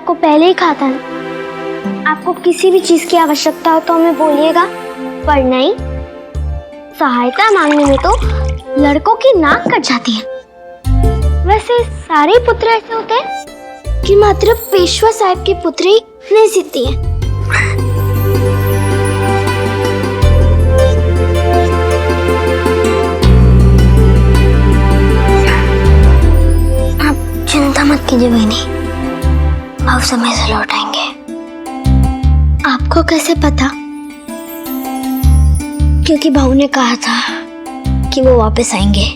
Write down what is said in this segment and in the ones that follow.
आपको पहले ही कहा था ना, आपको किसी भी चीज की आवश्यकता हो तो हमें बोलिएगा, पर नहीं, सहायता मांगने में तो लड़कों की नाक कट जाती है। वैसे सारे पुत्र ऐसे होते हैं कि मात्र पेशवा साहब की पुत्री नहीं जीतती है। आप चिंता मत कीजिए बहनी, आप समय से लौट आएंगे। आपको कैसे पता? क्योंकि भाऊ ने कहा था कि वो वापस आएंगे।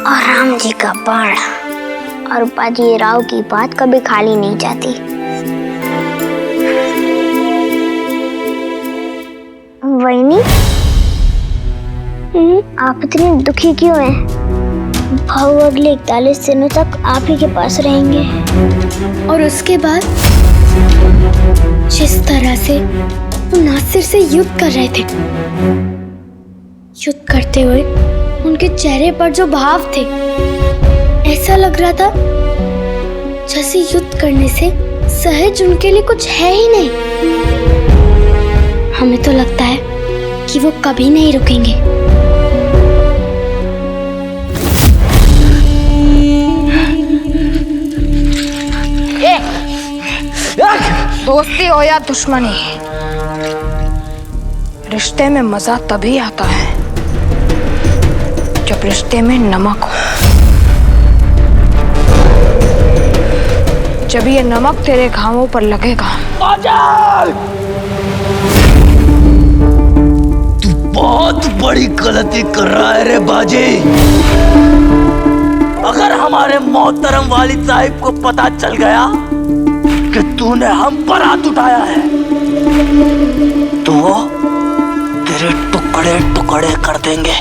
और राम जी का बाण और बाजी राव की बात कभी खाली नहीं जाती। वहीनी, आप इतनी दुखी क्यों हैं? भाऊ अगले 41 दिनों तक आप ही के पास रहेंगे। और उसके बाद जिस तरह से वो नासिर से युद्ध कर रहे थे, युद्ध करते हुए उनके चेहरे पर जो भाव थे, ऐसा लग रहा था जैसे युद्ध करने से सहज उनके लिए कुछ है ही नहीं। हमें तो लगता है कि वो कभी नहीं रुकेंगे। दोस्ती हो या दुश्मनी, रिश्ते में मजा तभी आता है जब रिश्ते में नमक हो। जब ये नमक तेरे घावों पर लगेगा। तू बहुत बड़ी गलती कर रहा है रे बाजी। अगर हमारे मोहतरम वालिद साहिब को पता चल गया कि तूने हम पर हाथ उठाया है, तो वो तेरे टुकड़े टुकड़े कर देंगे।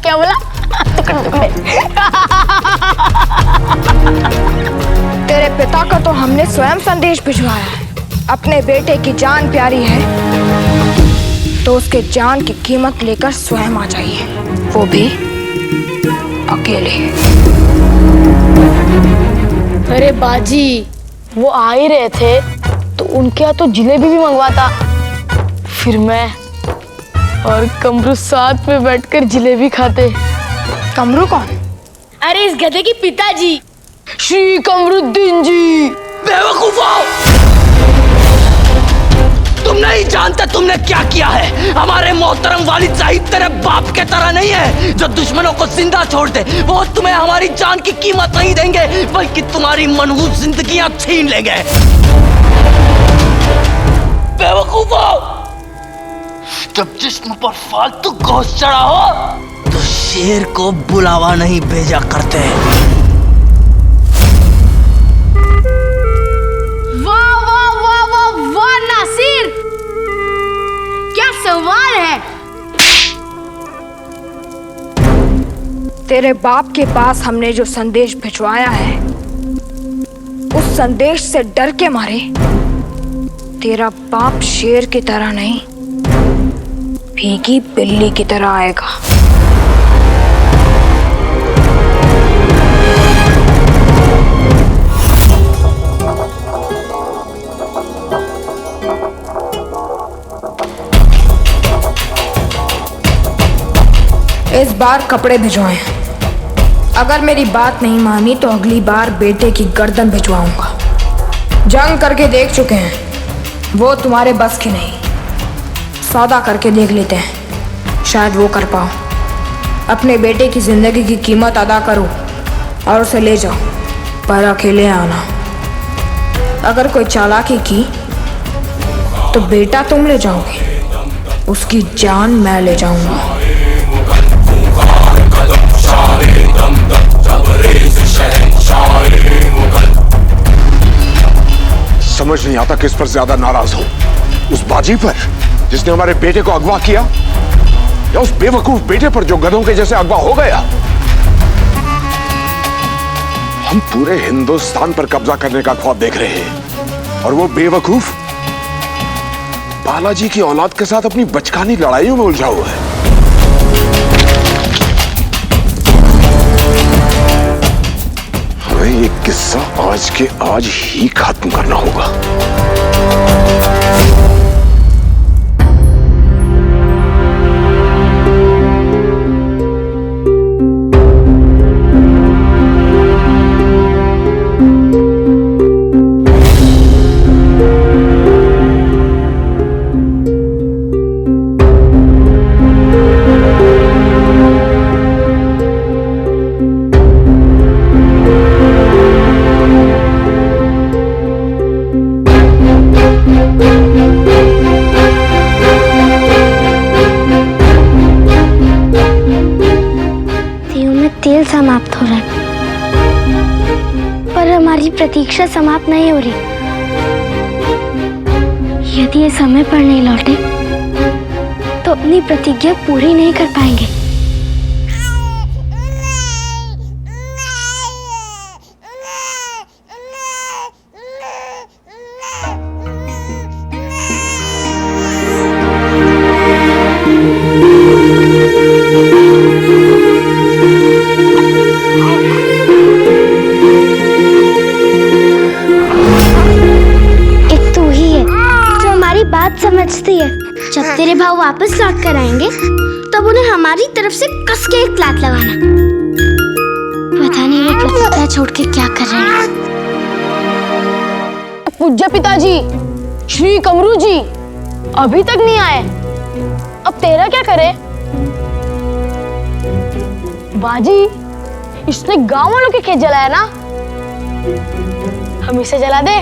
क्या बोला? टुकड़े टुकड़े। तेरे पिता का तो हमने स्वयं संदेश भिजवाया है। अपने बेटे की जान प्यारी है तो उसके जान की कीमत लेकर स्वयं आ जाइए, वो भी अकेले। अरे बाजी, वो आ ही रहे थे तो उनके यहाँ तो जलेबी भी मंगवाता। फिर मैं और कमरू साथ में बैठकर जलेबी खाते। कमरू कौन? अरे इस गधे की पिताजी, श्री कमरुद्दीन जी। बेवकूफो! तुम नहीं जानते तुमने क्या किया है। हमारे मोहतरम वालिद साहिब तेरे बाप के तरह नहीं है जो दुश्मनों को जिंदा छोड़ दे। वो तुम्हें हमारी जान की कीमत नहीं देंगे, बल्कि तुम्हारी मनहूस जिंदगियां छीन लेंगे। बेवकूफो! जब जिस्म पर फालतू गोश्त चढ़ा हो तो शेर को बुलावा नहीं भेजा करते। वाह वाह वाह वाह वाह नासिर, क्या सवाल है। तेरे बाप के पास हमने जो संदेश भिजवाया है, उस संदेश से डर के मारे तेरा बाप शेर की तरह नहीं, भीगी बिल्ली की तरह आएगा। इस बार कपड़े भिजवाएं। अगर मेरी बात नहीं मानी तो अगली बार बेटे की गर्दन भिजवाऊंगा। जंग करके देख चुके हैं, वो तुम्हारे बस की नहीं। सौदा करके देख लेते हैं, शायद वो कर पाओ। अपने बेटे की जिंदगी की कीमत अदा करो और उसे ले जाओ, पर अकेले आना। अगर कोई चालाकी की तो बेटा तुम ले जाओगे, उसकी जान मैं ले जाऊंगा। समझ नहीं आता किस पर ज्यादा नाराज हो, उस बाजी पर जिसने हमारे बेटे को अगवा किया, या उस बेवकूफ बेटे पर जो गधों के जैसे अगवा हो गया। हम पूरे हिंदुस्तान पर कब्जा करने का ख्वाब देख रहे हैं और वो बेवकूफ बालाजी की औलाद के साथ अपनी बचकानी लड़ाइयों में उलझा हुआ है। ये किस्सा आज के आज ही खत्म करना होगा। तेल समाप्त हो रहा है, पर हमारी प्रतीक्षा समाप्त नहीं हो रही। यदि ये समय पर नहीं लौटे तो अपनी प्रतिज्ञा पूरी नहीं कर पाएंगे। समझती है जब तेरे भाव वापस लौट कर आएंगे तब उन्हें हमारी तरफ से कस के एक लात लगाना। पता नहीं वो प्रतिज्ञा छोड़ के क्या कर रहे हैं। पूज्य पिताजी श्री कमरू जी अभी तक नहीं आए, अब तेरा क्या करे? बाजी इसने गांव वालों के खेत जलाया ना, हम इसे जला दे।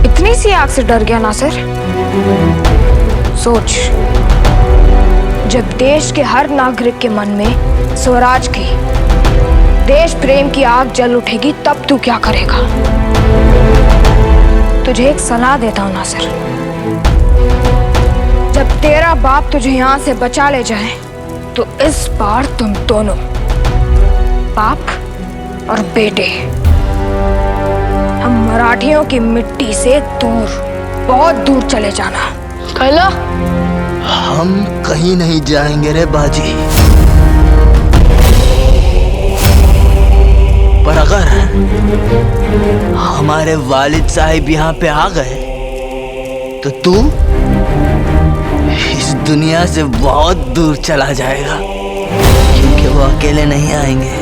इतनी सी आग से डर गया नासिर? सोच, जब देश के हर नागरिक के मन में स्वराज की, देश प्रेम की आग जल उठेगी तब तू क्या करेगा? तुझे एक सलाह देता हूं नासिर, जब तेरा बाप तुझे यहां से बचा ले जाए तो इस बार तुम दोनों बाप और बेटे हम मराठियों की मिट्टी से दूर, बहुत दूर चले जाना। कहला हम कहीं नहीं जाएंगे रे बाजी, पर अगर हमारे वालिद साहिब यहाँ पे आ गए तो तू इस दुनिया से बहुत दूर चला जाएगा, क्योंकि वो अकेले नहीं आएंगे,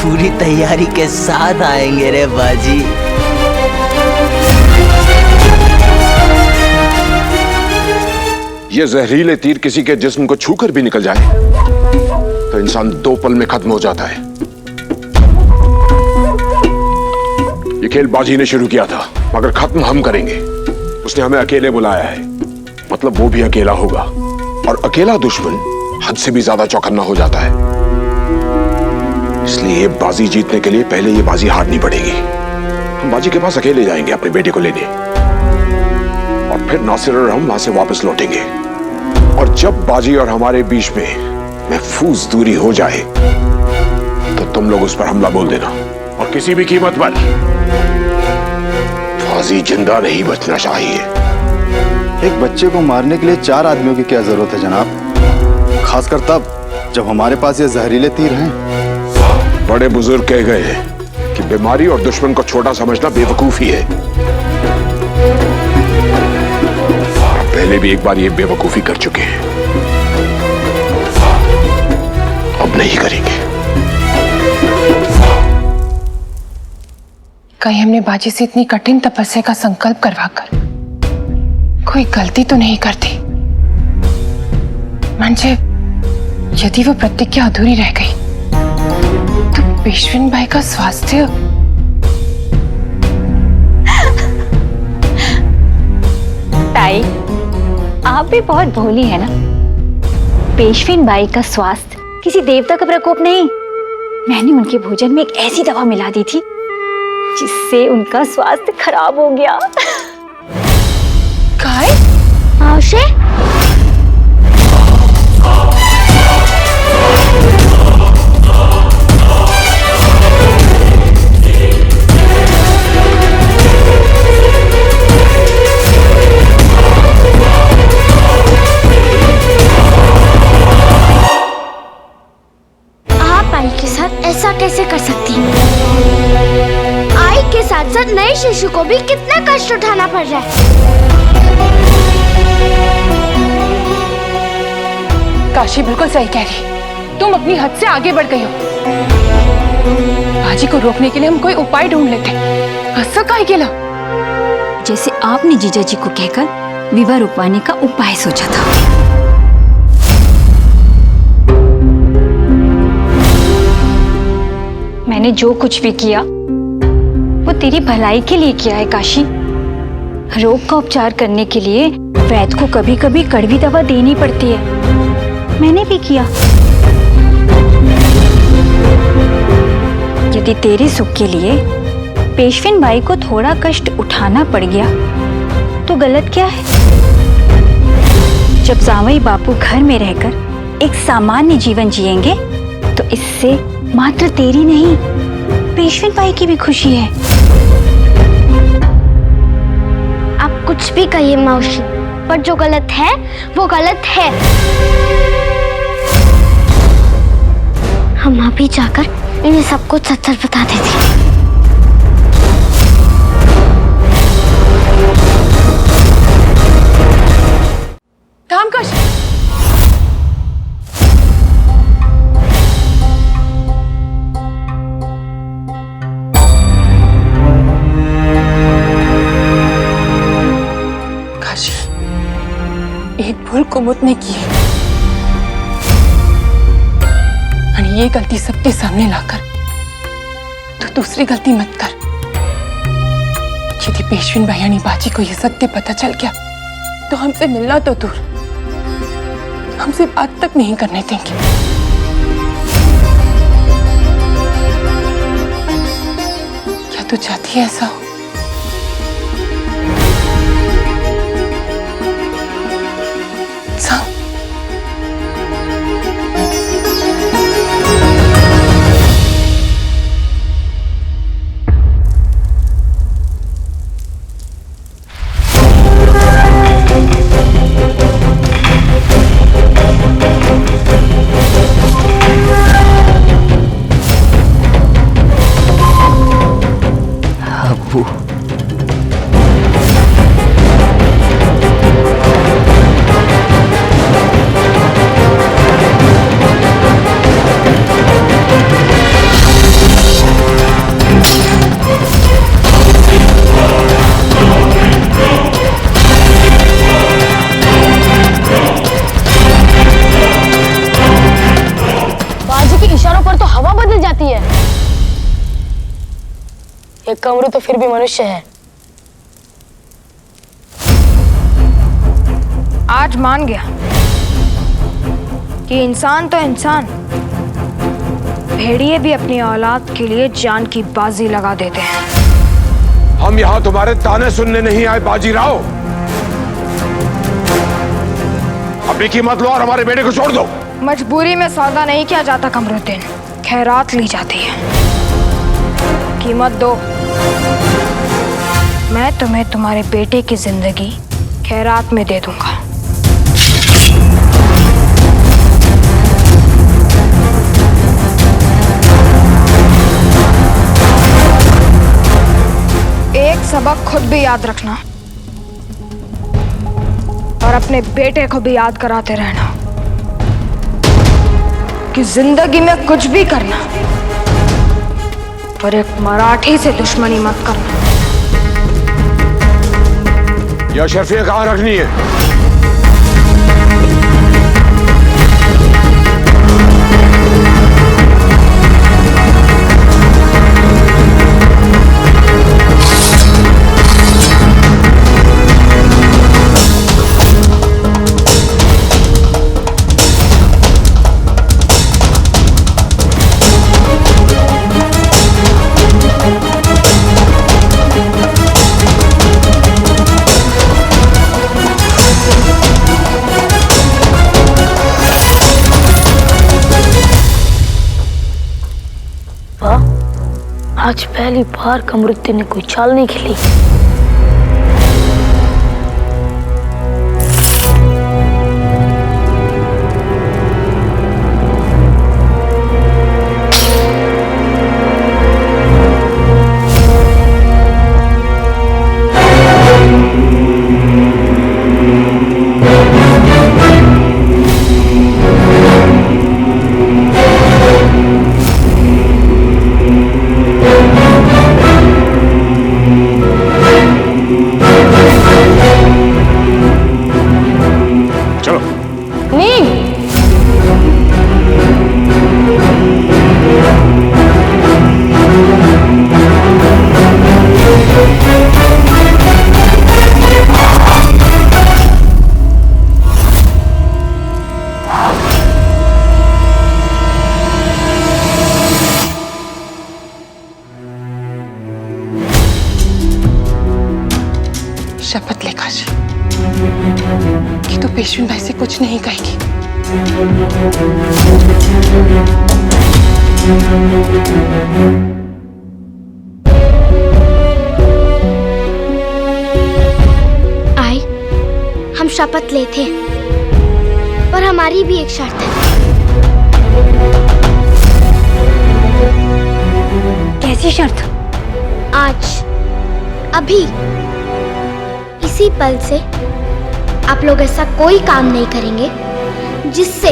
पूरी तैयारी के साथ आएंगे रे बाजी। ये जहरीले तीर किसी के जिस्म को छूकर भी निकल जाए तो इंसान 2 पल में खत्म हो जाता है। ये खेल बाजी ने शुरू किया था, मगर खत्म हम करेंगे। उसने हमें अकेले बुलाया है, मतलब वो भी अकेला होगा, और अकेला दुश्मन हद से भी ज्यादा चौकन्ना हो जाता है। इसलिए बाजी जीतने के लिए पहले ये बाजी हारनी पड़ेगी। हम बाजी के पास अकेले जाएंगे अपने बेटे को लेने, और फिर नासिर और हम वहां से वापस लौटेंगे। और जब बाजी और हमारे बीच में महफूज दूरी हो जाए तो तुम लोग उस पर हमला बोल देना, और किसी भी कीमत पर बाजी जिंदा नहीं बचना चाहिए। एक बच्चे को मारने के लिए 4 आदमियों की क्या जरूरत है जनाब, खासकर तब जब हमारे पास ये जहरीले तीर हैं। बड़े बुजुर्ग कह गए हैं कि बीमारी और दुश्मन को छोटा समझना बेवकूफी है। पहले भी एक बार ये बेवकूफी कर चुके हैं, अब नहीं करेंगे। कहीं हमने बाजी से इतनी कठिन तपस्या का संकल्प करवाकर कोई गलती तो नहीं करती? म्हणजे यदि वो प्रतिज्ञा अधूरी रह गई तो पेशविन भाई का स्वास्थ्य। ताई, आप भी बहुत भोली है ना। पेशविन बाई का स्वास्थ्य किसी देवता का प्रकोप नहीं, मैंने उनके भोजन में एक ऐसी दवा मिला दी थी जिससे उनका स्वास्थ्य खराब हो गया। काय? मावशे, शिशु को भी कितना कष्ट उठाना पड़ रहा है। काशी बिल्कुल सही कह रही है। तुम अपनी हद से आगे बढ़ गई हो। बाजी को रोकने के लिए हम कोई उपाय ढूंढ लेते। ऐसा काहे केला? जैसे आपने जीजा जी को कहकर विवाह रुकवाने का उपाय सोचा था। मैंने जो कुछ भी किया वो तेरी भलाई के लिए किया है काशी। रोग का उपचार करने के लिए वैद्य को कभी कभी कड़वी दवा देनी पड़ती है। मैंने भी किया। यदि तेरे सुख के लिए पेशविन बाई को थोड़ा कष्ट उठाना पड़ गया तो गलत क्या है? जब जावई बापू घर में रहकर एक सामान्य जीवन जिएंगे तो इससे मात्र तेरी नहीं पेशविन बाई की भी खुशी है। आप कुछ भी कहिए मौसी, पर जो गलत है वो गलत है। हम अभी जाकर इन्हें सब कुछ सच बता देते हैं। थाम काशी। काशी, एक भूल कुमुद ने की है और ये गलती सबके सामने लाकर तो दूसरी गलती मत कर। यदि पेशविन बाई यानी बाजी को यह सत्य पता चल गया तो हमसे मिलना तो दूर, हमसे बात तक नहीं करने देंगे। क्या तू चाहती है ऐसा हो? सांग। अब्बू, बाजी के इशारों पर तो हवा बदल जाती है। ये कमरू तो फिर भी मनुष्य है। आज मान गया कि इंसान तो इंसान, भेड़िए भी अपनी औलाद के लिए जान की बाजी लगा देते हैं। हम यहाँ तुम्हारे ताने सुनने नहीं आए बाजीराव। अपनी कीमत लो और हमारे बेटे को छोड़ दो। मजबूरी में सौदा नहीं किया जाता कमरुद्दीन, खैरात ली जाती है। कीमत दो, मैं तुम्हें तुम्हारे बेटे की जिंदगी खैरात में दे दूंगा। एक सबक खुद भी याद रखना और अपने बेटे को भी याद कराते रहना कि जिंदगी में कुछ भी करना पर एक मराठी से दुश्मनी मत करना। यह शर्फियां कहाँ रखनी है? आज पहली बार कमरुद्दीन ने कोई चाल नहीं खेली। कुछ नहीं कहेगी। आई, हम शपथ लेते हैं, पर हमारी भी एक शर्त है। कैसी शर्त? आज, अभी, इसी पल से आप लोग ऐसा कोई काम नहीं करेंगे जिससे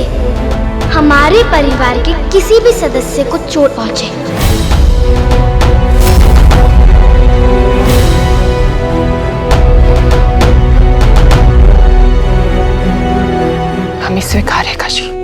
हमारे परिवार के किसी भी सदस्य को चोट पहुंचे। हमें स्वीकार है काशी।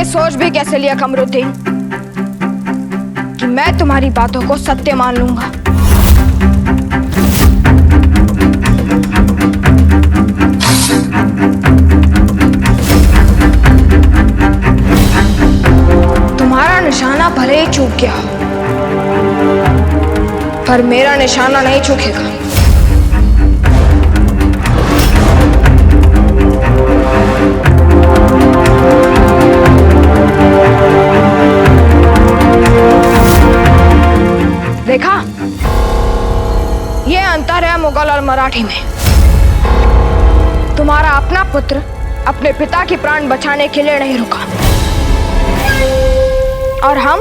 सोच भी कैसे लिया कमरुद्दीन कि मैं तुम्हारी बातों को सत्य मान लूंगा? तुम्हारा निशाना भले ही चूक गया हो, पर मेरा निशाना नहीं चूकेगा। देखा, ये अंतर है मुगल और मराठी में। तुम्हारा अपना पुत्र अपने पिता की प्राण बचाने के लिए नहीं रुका, और हम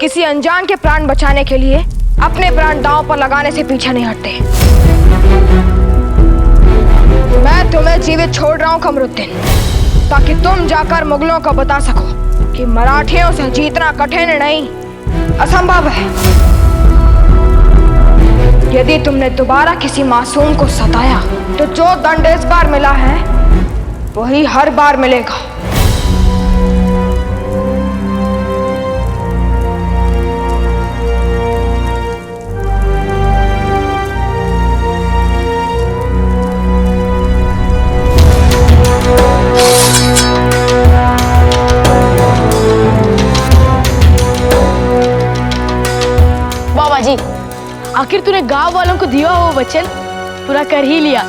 किसी अनजान के प्राण बचाने के लिए अपने प्राण दांव पर लगाने से पीछे नहीं हटते। मैं तुम्हें जीवित छोड़ रहा हूं कमरुद्दीन, ताकि तुम जाकर मुगलों को बता सको कि मराठियों से जीतना कठिन नहीं, असंभव है। यदि तुमने दोबारा किसी मासूम को सताया तो जो दंड इस बार मिला है वही हर बार मिलेगा। बाबा जी, आखिर तूने गांव वालों को दिया वो वचन पूरा कर ही लिया।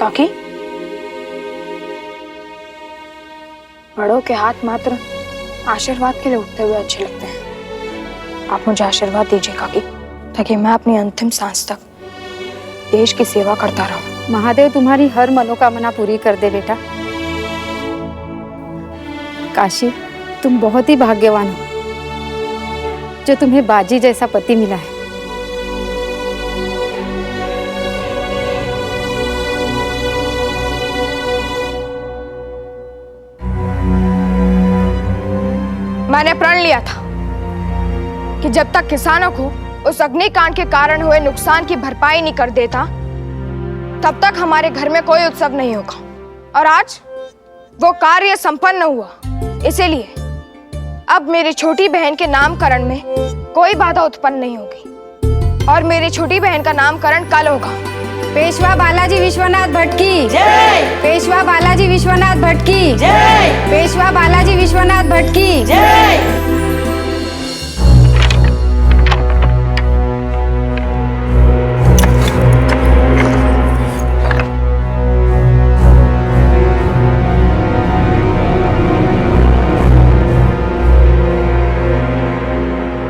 काकी, बड़ों के हाथ मात्र आशीर्वाद के लिए उठते हुए अच्छे लगते हैं। आप मुझे आशीर्वाद दीजिए काकी, ताकि मैं अपनी अंतिम सांस तक देश की सेवा करता रहूं। महादेव तुम्हारी हर मनोकामना पूरी कर दे बेटा। काशी, तुम बहुत ही भाग्यवान हो जो तुम्हें बाजी जैसा पति मिला है। मैंने प्रण लिया था कि जब तक किसानों को उस अग्निकांड के कारण हुए नुकसान की भरपाई नहीं कर देता, तब तक हमारे घर में कोई उत्सव नहीं होगा। और आज वो कार्य संपन्न हुआ, इसीलिए अब मेरी छोटी बहन के नामकरण में कोई बाधा उत्पन्न नहीं होगी और मेरी छोटी बहन का नामकरण कल होगा। पेशवा बालाजी विश्वनाथ भट्ट की जय। पेशवा बालाजी विश्वनाथ भट्ट की जय। पेशवा बालाजी विश्वनाथ भट्ट की जय।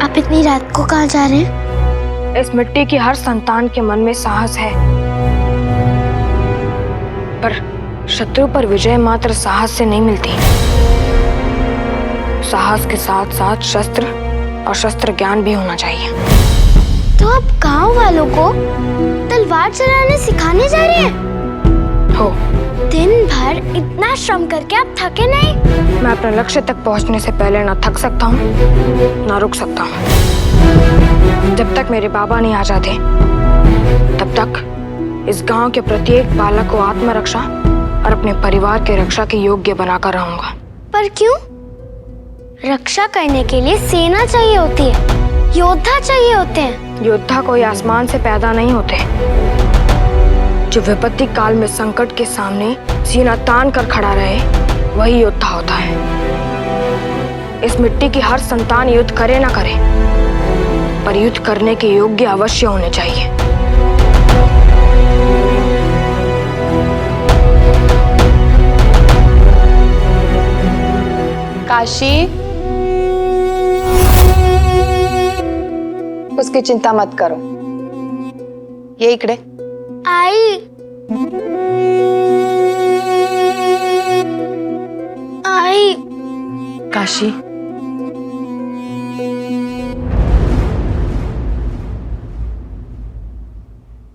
आप इतनी रात को कहाँ जा रहे हैं? इस मिट्टी की हर संतान के मन में साहस है, पर शत्रु पर विजय मात्र साहस से नहीं मिलती। साहस के साथ साथ शस्त्र और शस्त्र ज्ञान भी होना चाहिए। तो आप गांव वालों को तलवार चलाने सिखाने जा रहे हैं? हो, दिन भर इतना श्रम करके आप थके नहीं? मैं अपने लक्ष्य तक पहुंचने से पहले ना थक सकता हूँ ना रुक सकता हूँ। जब तक मेरे बाबा नहीं आ जाते, तब तक इस गांव के प्रत्येक बालक को आत्मरक्षा और अपने परिवार के रक्षा के योग्य बनाकर रहूंगा। पर क्यों? रक्षा करने के लिए सेना चाहिए होती है, योद्धा चाहिए होते हैं। योद्धा कोई आसमान से पैदा नहीं होते। जो विपत्ति काल में संकट के सामने सीना तान कर खड़ा रहे, वही योद्धा होता है। इस मिट्टी की हर संतान युद्ध करे ना करे, पर युद्ध करने के योग्य अवश्य होने चाहिए। काशी, उसकी चिंता मत करो, ये इकडे। आई आई काशी,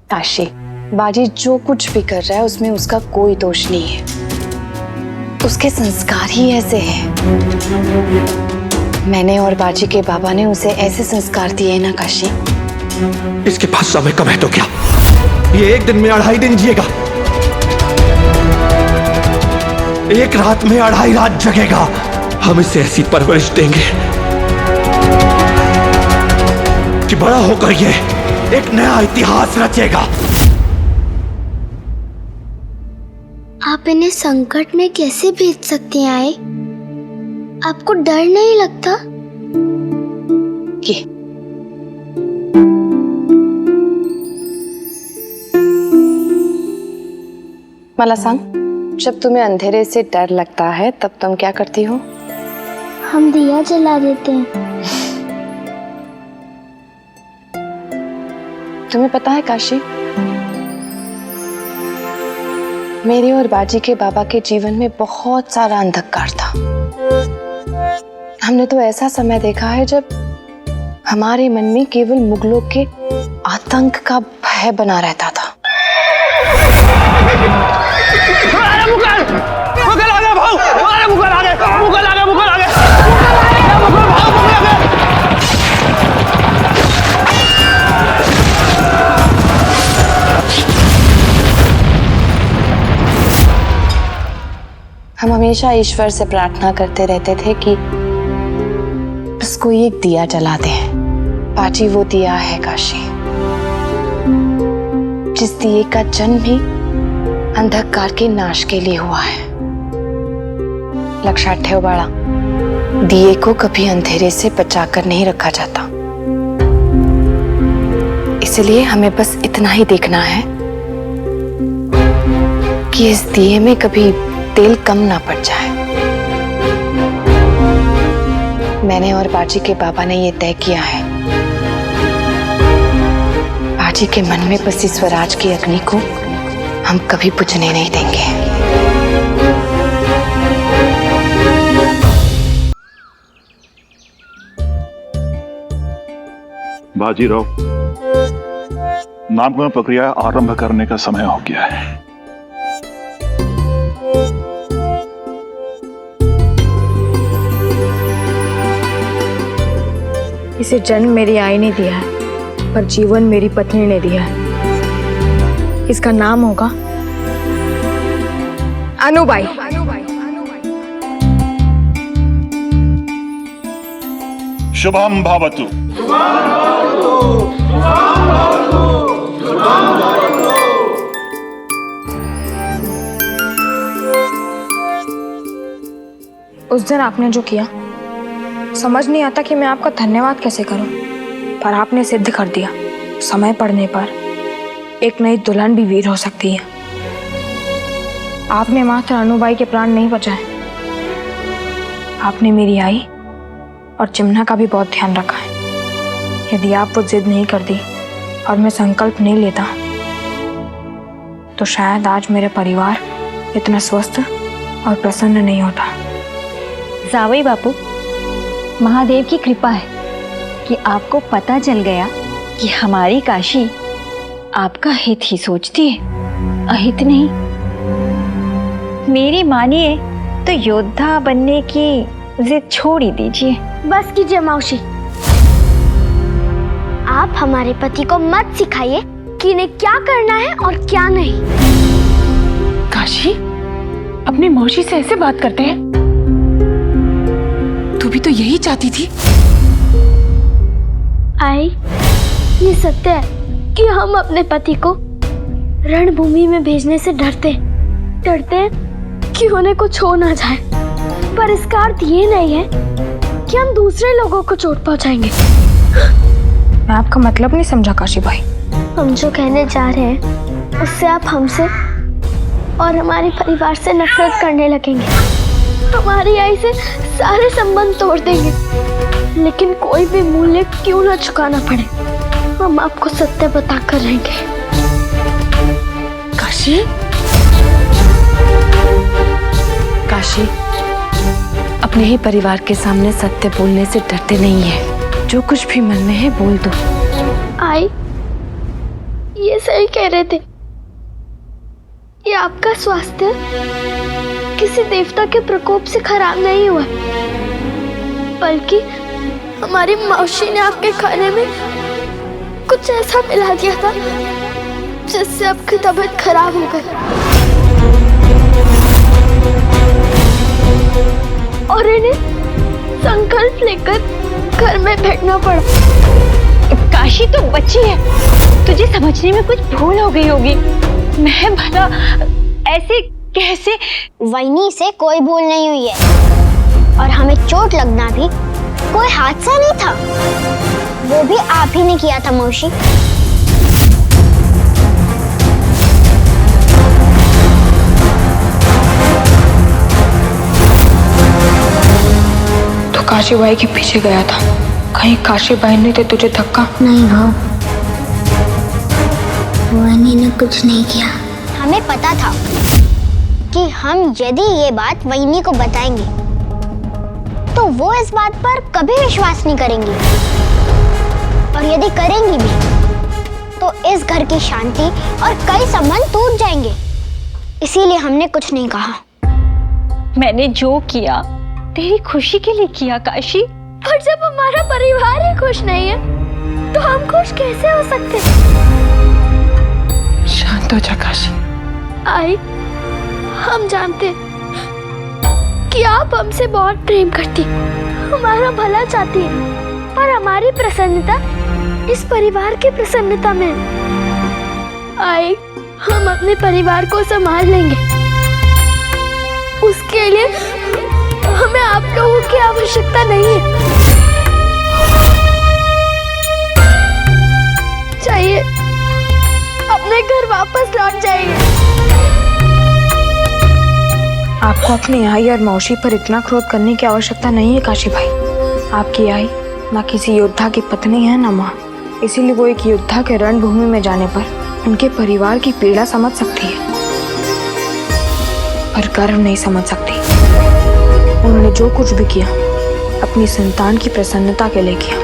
काशी, बाजी जो कुछ भी कर रहा है उसमें उसका कोई दोष नहीं है। उसके संस्कार ही ऐसे हैं। मैंने और बाजी के बाबा ने उसे ऐसे संस्कार दिए ना काशी। इसके पास समय कम है तो क्या? ये एक दिन में 2.5 दिन जिएगा, एक रात में 2.5 रात जगेगा। हम इसे ऐसी परवरिश देंगे कि बड़ा होकर ये एक नया इतिहास रचेगा। आप इन्हें संकट में कैसे भेज सकते हैं? आए, आपको डर नहीं लगता? ये मला सांग, जब तुम्हें अंधेरे से डर लगता है तब तुम क्या करती हो? हम दिया जला देते हैं। तुम्हें पता है काशी, मेरे और बाजी के बाबा के जीवन में बहुत सारा अंधकार था। हमने तो ऐसा समय देखा है जब हमारे मन में केवल मुगलों के आतंक का भय बना रहता था। मुगल आ गए भाऊ! अरे मुगल आ गए! मुगल आ गए! मुगल आ गए! हम हमेशा ईश्वर से प्रार्थना करते रहते थे कि बस कोई एक दिया जला दे। बाजी वो दिया है काशी, जिस दिए का जन्म भी अंधकार के नाश के लिए हुआ है। लक्षात ठेव बाळा, दिए को कभी अंधेरे से बचाकर नहीं रखा जाता। इसलिए हमें बस इतना ही देखना है कि इस दिए में कभी तेल कम ना पड़ जाए। मैंने और बाजी के बाबा ने ये तय किया है, बाजी के मन में बसी स्वराज की अग्नि को हम कभी बुझने नहीं देंगे। बाजीराव, नामकरण प्रक्रिया आरंभ करने का समय हो गया है। इसे जन्म मेरी आई ने दिया है, पर जीवन मेरी पत्नी ने दिया है। इसका नाम होगा अनुबाई। शुभम भवतु। उस दिन आपने जो किया, समझ नहीं आता कि मैं आपका धन्यवाद कैसे करूं, पर आपने सिद्ध कर दिया समय पड़ने पर एक नई दुल्हन भी वीर हो सकती है। आपने मात्र अनुबाई के प्राण नहीं बचाए, आपने मेरी आई और चिमना का भी बहुत ध्यान रखा है। यदि आप वो जिद नहीं करती और मैं संकल्प नहीं लेता, तो शायद आज मेरा परिवार इतना स्वस्थ और प्रसन्न नहीं होता। जावई बापू, महादेव की कृपा है कि आपको पता चल गया कि हमारी काशी आपका हित ही सोचती है, अहित नहीं। मेरी मानिए तो योद्धा बनने की जिद छोड़ ही दीजिए। बस कीजिए मौसी, आप हमारे पति को मत सिखाइए कि इन्हें क्या करना है और क्या नहीं। काशी, अपनी मौसी से ऐसे बात करते हैं? तू भी तो यही चाहती थी। आई, ये सत्य है कि हम अपने पति को रणभूमि में भेजने से डरते हैं कि उन्हें कुछ हो ना जाए, पर इसका अर्थ ये नहीं है कि हम दूसरे लोगों को चोट पहुंचाएंगे। मैं आपका मतलब नहीं समझा काशी भाई। हम जो कहने जा रहे हैं उससे आप हमसे और हमारे परिवार से नफरत करने लगेंगे, हमारी आई से सारे संबंध तोड़ देंगे, लेकिन कोई भी मूल्य क्यों ना चुकाना पड़े, हम आपको सत्य बताकर रहेंगे। काशी, काशी, अपने ही परिवार के सामने सत्य बोलने से डरते नहीं है। जो कुछ भी मन में है बोल दो। आई, ये सही कह रहे थे, ये आपका स्वास्थ्य किसी देवता के प्रकोप से खराब नहीं हुआ, बल्कि हमारी मौसी ने आपके खाने में कुछ ऐसा मिला दिया था जिससे आपकी तबीयत खराब हो गई और इन्हें संकल्प लेकर घर में बैठना पड़ा। काशी तो बच्ची है, तुझे समझने में कुछ भूल हो गई होगी। मैं भला ऐसे कैसे? वैनी से कोई भूल नहीं हुई है और हमें चोट लगना भी कोई हादसा नहीं था, वो भी आप ही ने किया था मौसी। तो काशी बाई के पीछे गया था, कहीं काशी बाई ने तो तुझे धक्का? नहीं भाव, वैनी ने कुछ नहीं किया। हमें पता था कि हम यदि ये बात वैनी को बताएंगे तो वो इस बात पर कभी विश्वास नहीं करेंगी, और यदि करेंगी भी तो इस घर की शांति और कई संबंध टूट जाएंगे। इसीलिए हमने कुछ नहीं कहा। मैंने जो किया तेरी खुशी के लिए किया काशी। पर जब हमारा परिवार ही खुश नहीं है तो हम खुश कैसे हो सकते? शांत हो जा काशी। आई, हम जानते कि आप हमसे बहुत प्रेम करती, हमारा भला चाहती है, पर हमारी प्रसन्नता इस परिवार की प्रसन्नता में है। आई, हम अपने परिवार को संभाल लेंगे, उसके लिए हमें आप लोगों की आवश्यकता नहीं है। चाहिए अपने घर वापस लौट जाएंगे। आपको अपनी आई और मौसी पर इतना क्रोध करने की आवश्यकता नहीं है काशी भाई। आपकी आई ना किसी योद्धा की पत्नी है ना माँ, इसीलिए वो एक योद्धा के रणभूमि में जाने पर उनके परिवार की पीड़ा समझ सकती है, पर गर्व नहीं समझ सकती। उन्होंने जो कुछ भी किया अपनी संतान की प्रसन्नता के लिए किया।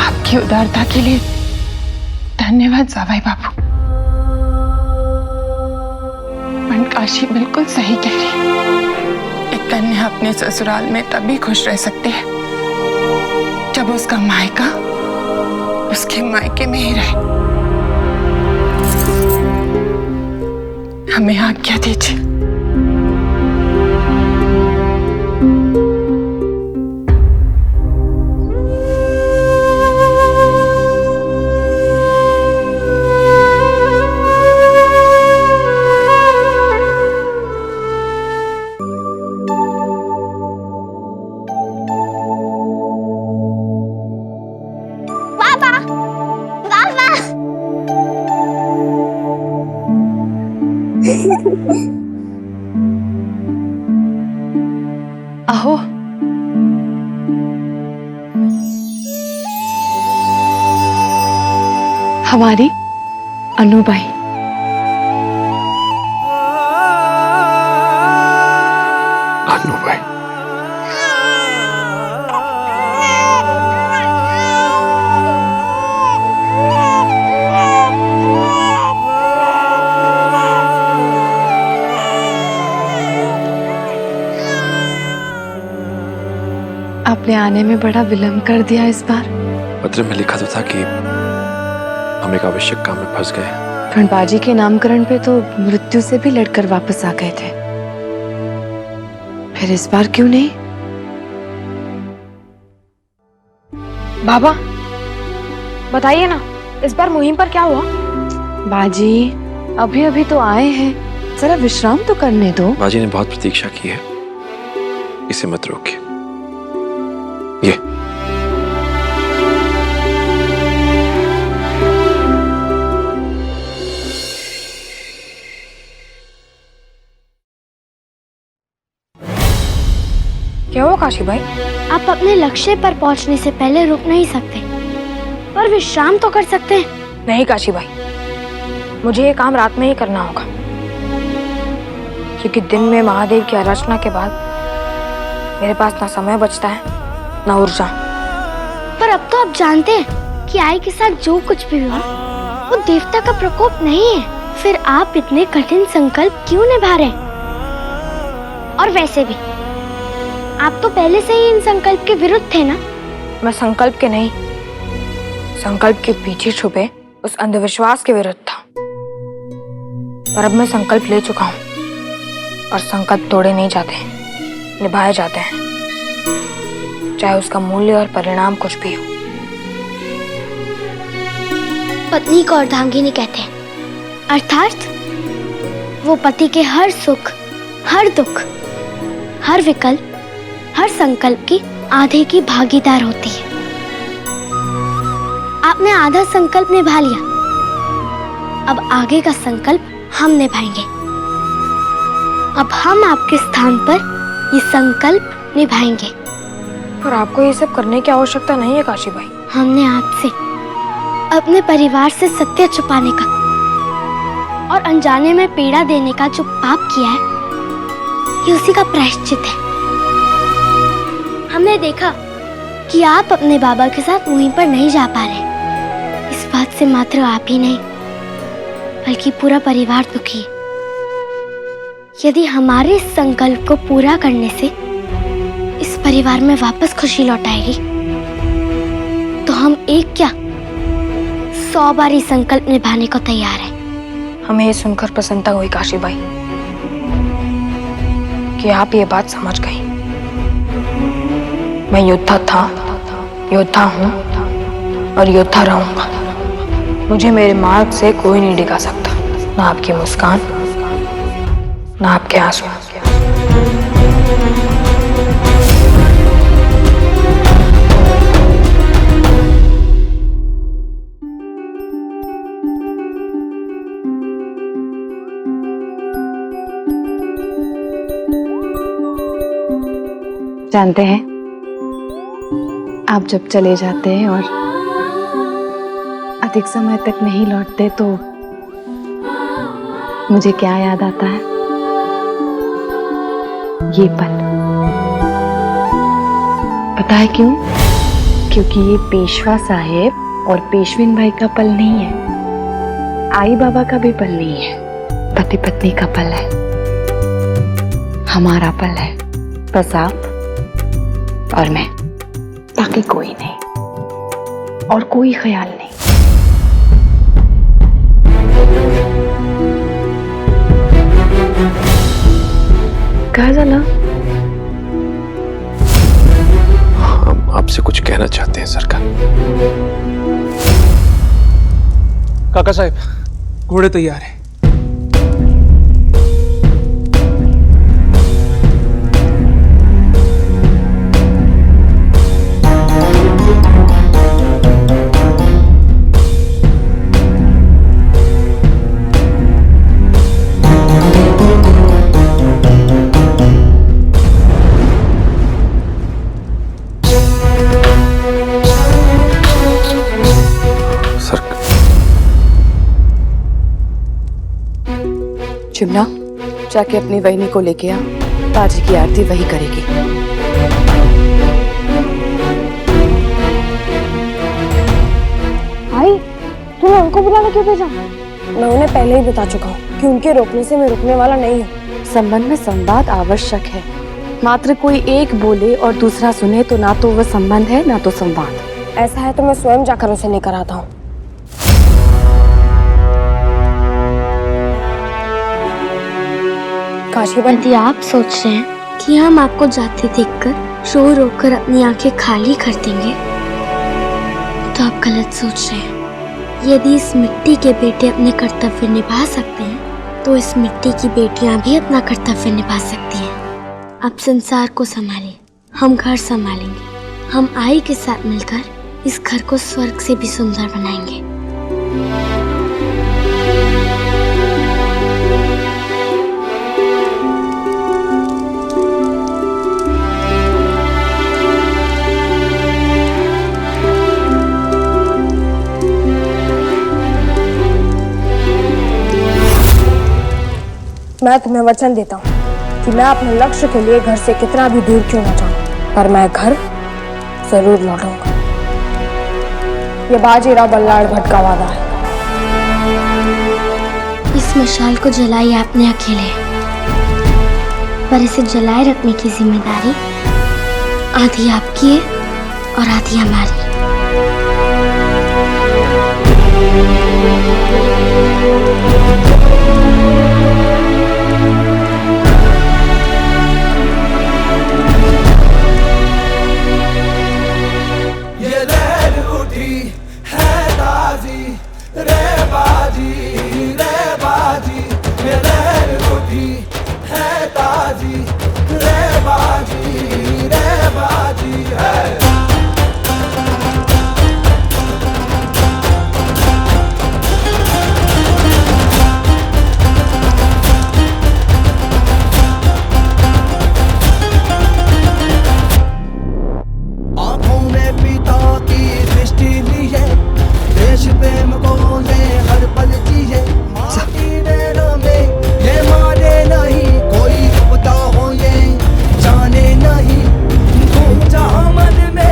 आपकी उदारता के लिए धन्यवाद जावाई बापू। काशी बिल्कुल सही कह रही। एक कन्या अपने ससुराल में तभी खुश रह सकती है जब उसका मायका उसके मायके में ही रहे। हमें आज्ञा दीजिए। आहो, हमारी अनुबाई। अनु भाई, आपने आने में बड़ा विलंब कर दिया इस बार। पत्र में लिखा तो था कि हम एक आवश्यक काम में फंस गए। रणबाजी के नामकरण पे तो मृत्यु से भी लड़कर वापस आ गए थे, फिर इस बार क्यों नहीं? बाबा बताइए ना, इस बार मुहिम पर क्या हुआ? बाजी अभी अभी तो आए हैं, जरा विश्राम तो करने दो। बाजी ने बहुत प्रतीक्षा की है, इसे मत रोकिए। ये क्या हुआ काशी भाई? आप अपने लक्ष्य पर पहुंचने से पहले रुक नहीं सकते, पर विश्राम तो कर सकते हैं। नहीं काशी भाई, मुझे ये काम रात में ही करना होगा, क्योंकि दिन में महादेव की आराधना के बाद मेरे पास ना समय बचता है ना ऊर्जा। पर अब तो आप जानते हैं कि आई के साथ जो कुछ भी हुआ वो देवता का प्रकोप नहीं है, फिर आप इतने कठिन संकल्प क्यों निभा रहे हैं? और वैसे भी आप तो पहले से ही इन संकल्प के विरुद्ध थे ना? मैं संकल्प के नहीं, संकल्प के पीछे छुपे उस अंधविश्वास के विरुद्ध था। पर अब मैं संकल्प ले चुका हूँ और संकल्प तोड़े नहीं जाते, निभाए जाते हैं, चाहे उसका मूल्य और परिणाम कुछ भी हो। पत्नी को अर्धांगिनी कहते हैं, अर्थात वो पति के हर सुख, हर दुख, हर विकल्प, हर संकल्प की आधे की भागीदार होती है। आपने आधा संकल्प निभा लिया, अब आगे का संकल्प हम निभाएंगे। अब हम आपके स्थान पर ये संकल्प निभाएंगे। पर आपको ये सब करने की आवश्यकता नहीं है काशी भाई। हमने आपसे अपने परिवार से सत्य छुपाने का और अनजाने में पीड़ा देने का जो पाप किया है, ये उसी का प्रायश्चित है। हमने देखा कि आप अपने बाबा के साथ मुहिम पर नहीं जा पा रहे। इस बात से मात्र आप ही नहीं बल्कि पूरा परिवार दुखी है। यदि हमारे इस संकल्प को पूरा करने से इस परिवार में वापस खुशी लौट आएगी, तो हम एक क्या 100 बार ये संकल्प निभाने को तैयार हैं। हमें ये सुनकर प्रसन्नता हुई काशी भाई कि आप ये बात समझ गई। मैं योद्धा था, योद्धा हूँ और योद्धा रहूंगा। मुझे मेरे मार्ग से कोई नहीं डिगा सकता, ना आपकी मुस्कान, ना आपके आंसू। जानते हैं, आप जब चले जाते हैं और अधिक समय तक नहीं लौटते तो मुझे क्या याद आता है? ये पल। पता है क्यों? क्योंकि ये पेशवा साहेब और पेशविन भाई का पल नहीं है, आई बाबा का भी पल नहीं है, पति पत्नी का पल है, हमारा पल है। बस आप और मैं, बाकी कोई नहीं और कोई ख्याल नहीं। कहा जाना? हम आपसे कुछ कहना चाहते हैं सरकार। काका साहब, घोड़े तैयार हैं। चिमना, जाके अपनी वहीनी को लेके आ, बाजी की आरती वही करेगी। भाई, तूने उनको बुलाने क्यों भेजा? मैं उन्हें पहले ही बता चुका हूँ कि उनके रोकने से मैं रुकने वाला नहीं हूँ। संबंध में संवाद आवश्यक है, मात्र कोई एक बोले और दूसरा सुने तो ना तो वह संबंध है ना तो संवाद। ऐसा है तो मैं स्वयं जाकर उसे लेकर आता हूँ। यदि आप सोच रहे हैं कि हम आपको जाते देखकर रो रो कर अपनी आंखें खाली कर देंगे, तो आप गलत सोच रहे हैं। यदि इस मिट्टी के बेटे अपने कर्तव्य निभा सकते हैं, तो इस मिट्टी की बेटियां भी अपना कर्तव्य निभा सकती हैं। आप संसार को संभालिए, हम घर संभालेंगे। हम आई के साथ मिलकर इस घर को स्वर्ग से भी सुंदर बनाएंगे। मैं तुम्हें वचन देता हूँ कि मैं अपने लक्ष्य के लिए घर से कितना भी दूर क्यों ना जाऊं, पर मैं घर जरूर लौटूंगा। ये बाजीराव बल्लाळ भट्ट का वादा है। इस मशाल को जलाई आपने अकेले, पर इसे जलाए रखने की जिम्मेदारी आधी आपकी है और आधी हमारी। कोई नहीं, जाने नहीं, जहाँ मन में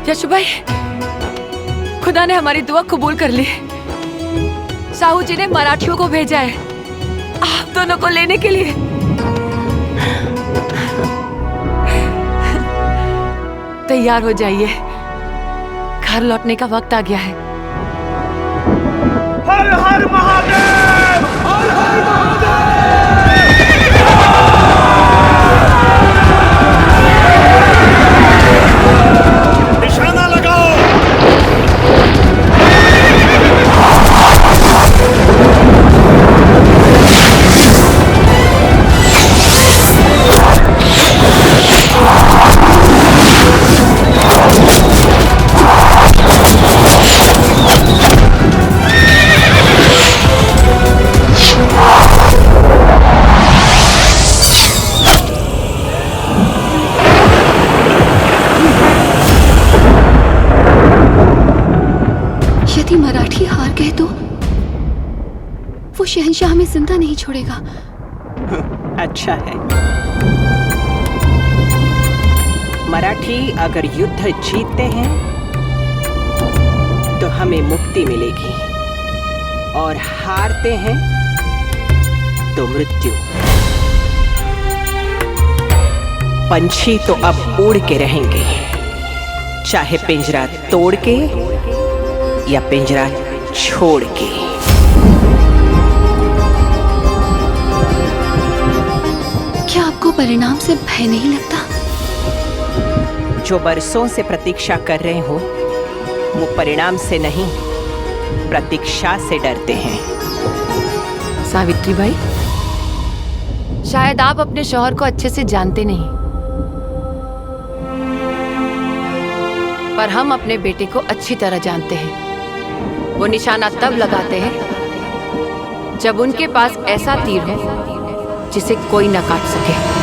यशु भाई, खुदा ने हमारी दुआ कबूल कर ली। साहू जी ने मराठियों को भेजा है आप दोनों को लेने के लिए। तैयार हो जाइए, घर लौटने का वक्त आ गया है। हर हर महादेव! हर हर महादेव! निशाना लगाओ। यदि मराठी हार गए तो वो शहंशाह हमें जिंदा नहीं छोड़ेगा। अच्छा है, मराठी अगर युद्ध जीतते हैं तो हमें मुक्ति मिलेगी, और हारते हैं तो मृत्यु। पंछी तो अब उड़ के रहेंगे, चाहे पिंजरा तोड़ के या पिंजरा छोड़ के। क्या आपको परिणाम से भय नहीं लगता? जो बरसों से प्रतीक्षा कर रहे हो वो परिणाम से नहीं, प्रतीक्षा से डरते हैं। सावित्री बाई, शायद आप अपने शौहर को अच्छे से जानते नहीं, पर हम अपने बेटे को अच्छी तरह जानते हैं। वो निशाना तब लगाते हैं जब उनके पास ऐसा तीर हो जिसे कोई न काट सके।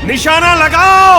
निशाना लगाओ।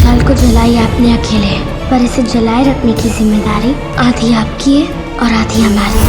मशाल को जलाइए आपने अकेले, पर इसे जलाए रखने की जिम्मेदारी आधी आपकी है और आधी हमारी।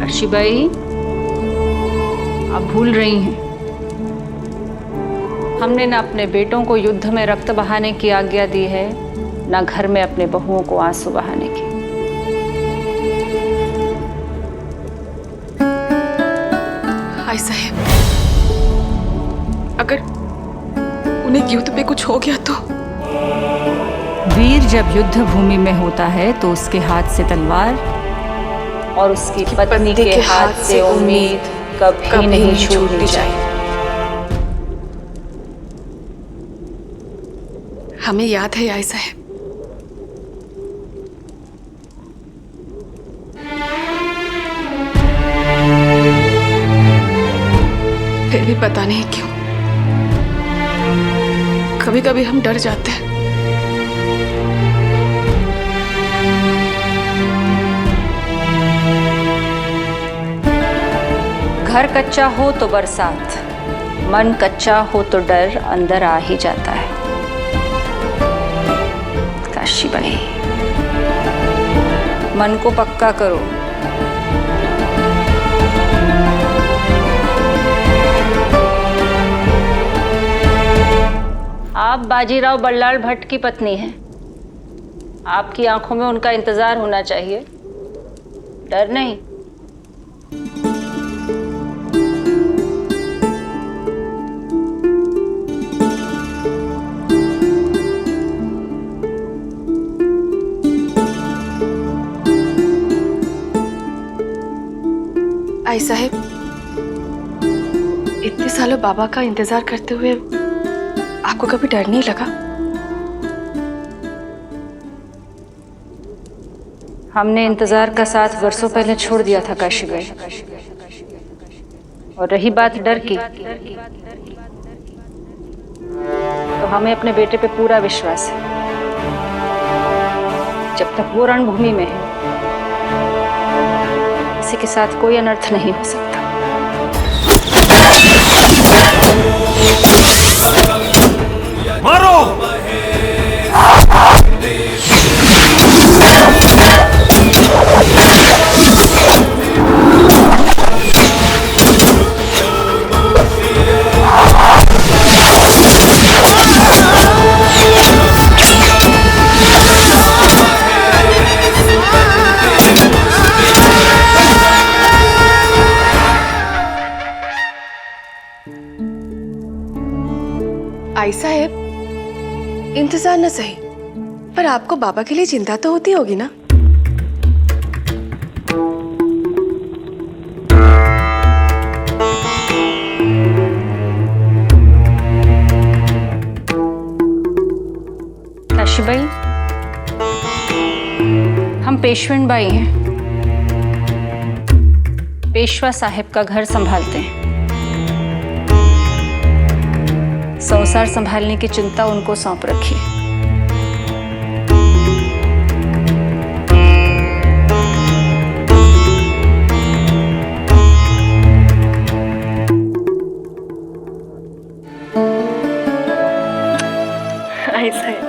अर्शीबाई, आप भूल रही हैं, हमने न अपने बेटों को युद्ध में रक्त बहाने की आज्ञा दी है, न घर में अपने बहुओं को आंसू बहाने की। आई साहब, अगर उन्हें युद्ध पे कुछ हो गया तो? वीर जब युद्ध भूमि में होता है तो उसके हाथ से तलवार और उसकी पत्नी के हाथ से उम्मीद कभी नहीं छूटनी चाहिए। हमें याद है आई साहब, फिर भी पता नहीं क्यों कभी कभी हम डर जाते हैं। घर कच्चा हो तो बरसात, मन कच्चा हो तो डर अंदर आ ही जाता है। काशीबाई, मन को पक्का करो। आप बाजीराव बल्लाल भट्ट की पत्नी हैं। आपकी आंखों में उनका इंतजार होना चाहिए, डर नहीं। आई साहब, इतने सालों बाबा का इंतजार करते हुए आपको कभी डर नहीं लगा? हमने इंतजार का साथ वर्षों पहले छोड़ दिया था काशीबाई। और रही बात डर की, तो हमें अपने बेटे पे पूरा विश्वास है। जब तक वो रणभूमि में है, किसी के साथ कोई अनर्थ नहीं हो सकता। मारो! आई साहब, इंतजार न सही, पर आपको बाबा के लिए चिंता तो होती होगी ना? काशीबाई, हम पेशवेन बाई हैं, पेशवा साहेब का घर संभालते हैं। संसार संभालने की चिंता उनको सौंप रखी है। ऐसा है।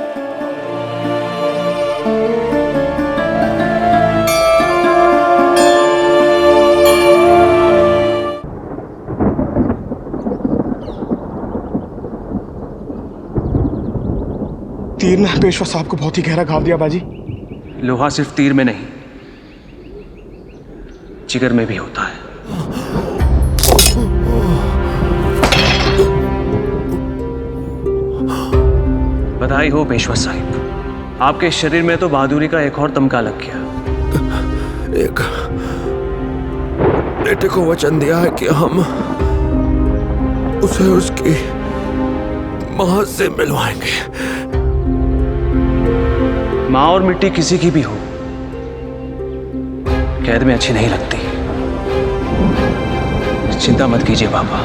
तीर ने पेशवा साहब को बहुत ही गहरा घाव दिया बाजी। लोहा सिर्फ तीर में नहीं, जिगर में भी होता है। बधाई हो पेशवा साहिब, आपके शरीर में तो बहादुरी का एक और तमका लग गया। एक बेटे को वचन दिया है कि हम उसे उसकी मां से मिलवाएंगे। मां और मिट्टी किसी की भी हो, कैद में अच्छी नहीं लगती। चिंता मत कीजिए बाबा,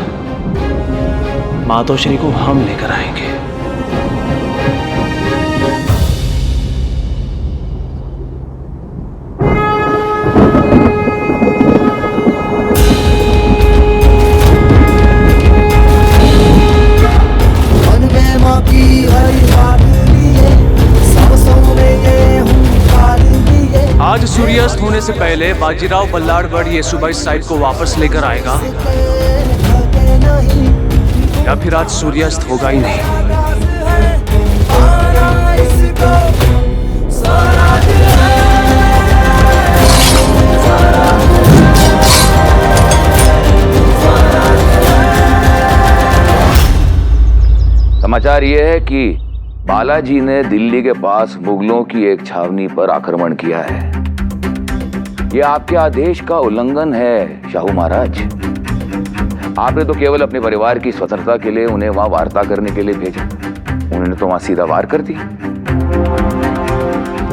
मातोश्री को हम लेकर आएंगे। आज सूर्यास्त होने से पहले बाजीराव बल्लाड़गढ़ ये सूबा इस साइड को वापस लेकर आएगा, या फिर आज सूर्यास्त होगा ही नहीं। समाचार ये है कि बालाजी ने दिल्ली के पास मुगलों की एक छावनी पर आक्रमण किया है। यह आपके आदेश का उल्लंघन है शाहू महाराज। आपने तो केवल अपने परिवार की स्वतंत्रता के लिए उन्हें वहां वार्ता करने के लिए भेजा, उन्होंने तो वहां सीधा वार कर दिया।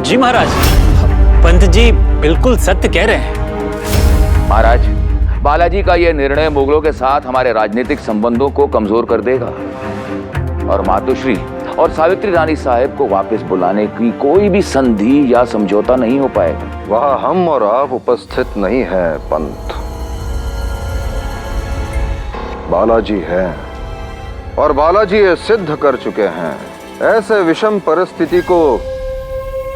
जी महाराज, पंत जी बिल्कुल सत्य कह रहे हैं। महाराज, बालाजी का यह निर्णय मुगलों के साथ हमारे राजनीतिक संबंधों को कमजोर कर देगा और मातोश्री और सावित्री रानी साहब को वापस बुलाने की कोई भी संधि या समझौता नहीं हो पाएगा। वहां हम और आप उपस्थित नहीं हैं पंत। बालाजी हैं और बालाजी ये सिद्ध कर चुके हैं। ऐसे विषम परिस्थिति को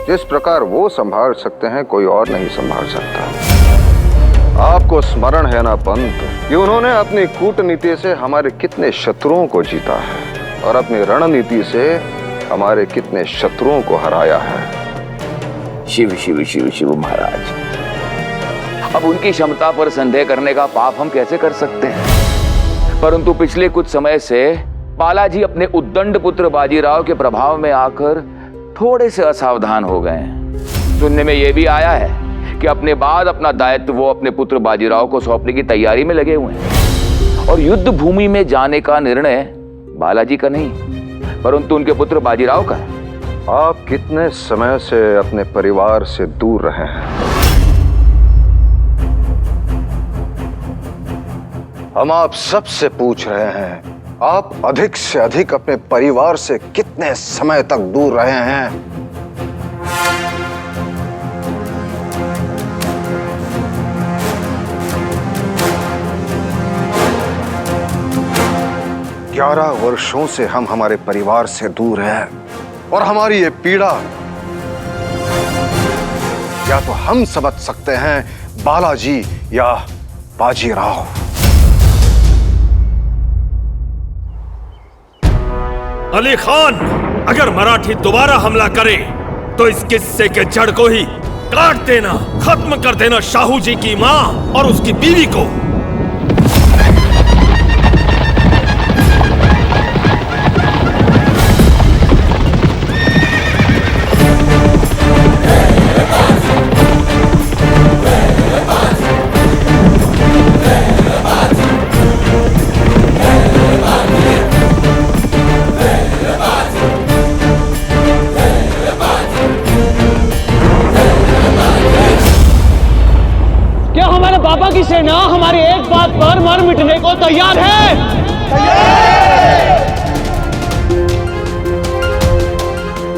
जिस प्रकार वो संभाल सकते हैं, कोई और नहीं संभाल सकता। आपको स्मरण है ना पंत कि उन्होंने अपनी कूटनीति से हमारे कितने शत्रुओं को जीता है और अपनी रणनीति से हमारे कितने शत्रुओं को हराया है। शिव शिव शिव शिव महाराज, अब उनकी क्षमता पर संदेह करने का पाप हम कैसे कर सकते हैं? परंतु पिछले कुछ समय से बालाजी अपने उद्दंड पुत्र बाजीराव के प्रभाव में आकर थोड़े से असावधान हो गए हैं। सुनने में यह भी आया है कि अपने बाद अपना दायित्व वो अपने पुत्र बाजीराव को सौंपने की तैयारी में लगे हुए हैं और युद्ध भूमि में जाने का निर्णय बालाजी का नहीं, परंतु उनके पुत्र बाजीराव का। आप कितने समय से अपने परिवार से दूर रहे हैं? हम आप सबसे पूछ रहे हैं, आप अधिक से अधिक अपने परिवार से कितने समय तक दूर रहे हैं? ग्यारह वर्षों से हम हमारे परिवार से दूर हैं और हमारी ये पीड़ा या तो हम समझ सकते हैं बालाजी या बाजीराव। अली खान, अगर मराठी दोबारा हमला करे तो इस किस्से के जड़ को ही काट देना, खत्म कर देना शाहू जी की मां और उसकी बीवी को। बाबा की सेना हमारी एक बात पर मर मिटने को तैयार है।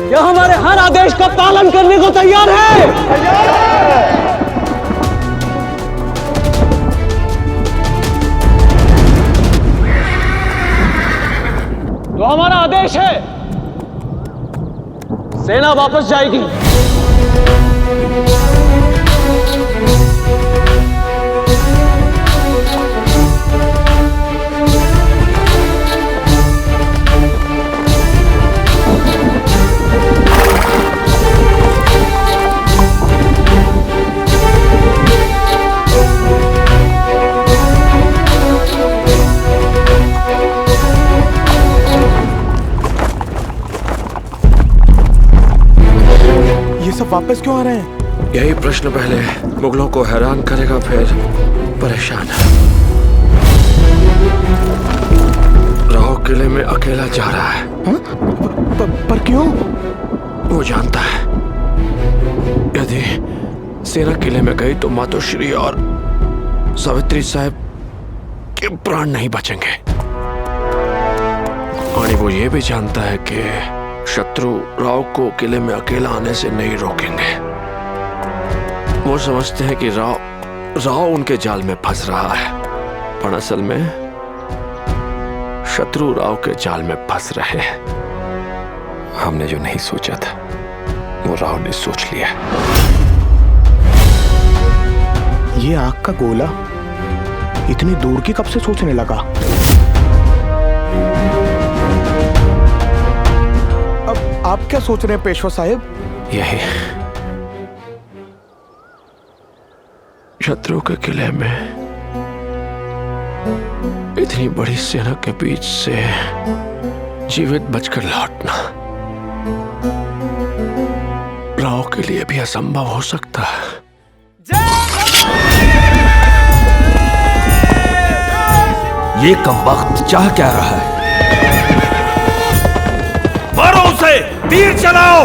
क्या हमारे हर आदेश का पालन करने को तैयार है? तो हमारा आदेश है, सेना वापस जाएगी। वापस क्यों आ रहे हैं? यही प्रश्न पहले मुगलों को हैरान करेगा, फिर परेशान। राव किले में अकेला जा रहा है। पर क्यों? वो जानता है यदि सेना किले में गई तो मातोश्री और सावित्री साहब के प्राण नहीं बचेंगे। और वो ये भी जानता है कि शत्रु राव को किले में अकेला आने से नहीं रोकेंगे। वो समझते हैं कि राव उनके जाल में फंस रहा है, पर असल में शत्रु राव के जाल में फंस रहे हैं। हमने जो नहीं सोचा था वो राव ने सोच लिया। ये आग का गोला इतनी दूर की कब से सोचने लगा? अब आप क्या सोच रहे हैं पेशवा साहब? यही, शत्रु के किले में इतनी बड़ी सेना के बीच से जीवित बचकर लौटना राव के लिए भी असंभव हो सकता है। ये कमबख्त चाह क्या रहा है? मारो उसे, तीर चलाओ।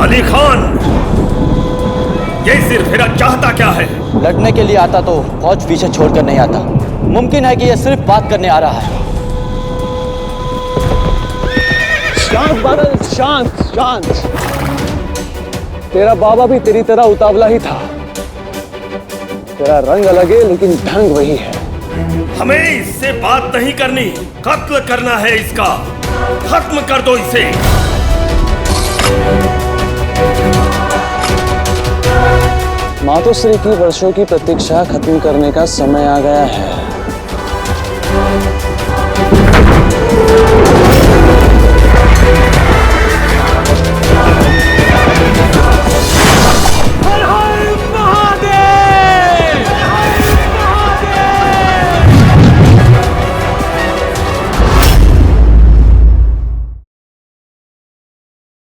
अली खान, ये सिरफिरा चाहता क्या है? लड़ने के लिए आता तो फौज पीछे छोड़कर नहीं आता। मुमकिन है कि ये सिर्फ बात करने आ रहा है। शांत बादल, शांत शांत। तेरा बाबा भी तेरी तरह उतावला ही था। तेरा रंग अलग है लेकिन ढंग वही है। हमें इससे बात नहीं करनी, कत्ल करना है इसका। खत्म कर दो इसे। मातोश्री की वर्षों की प्रतीक्षा खत्म करने का समय आ गया है।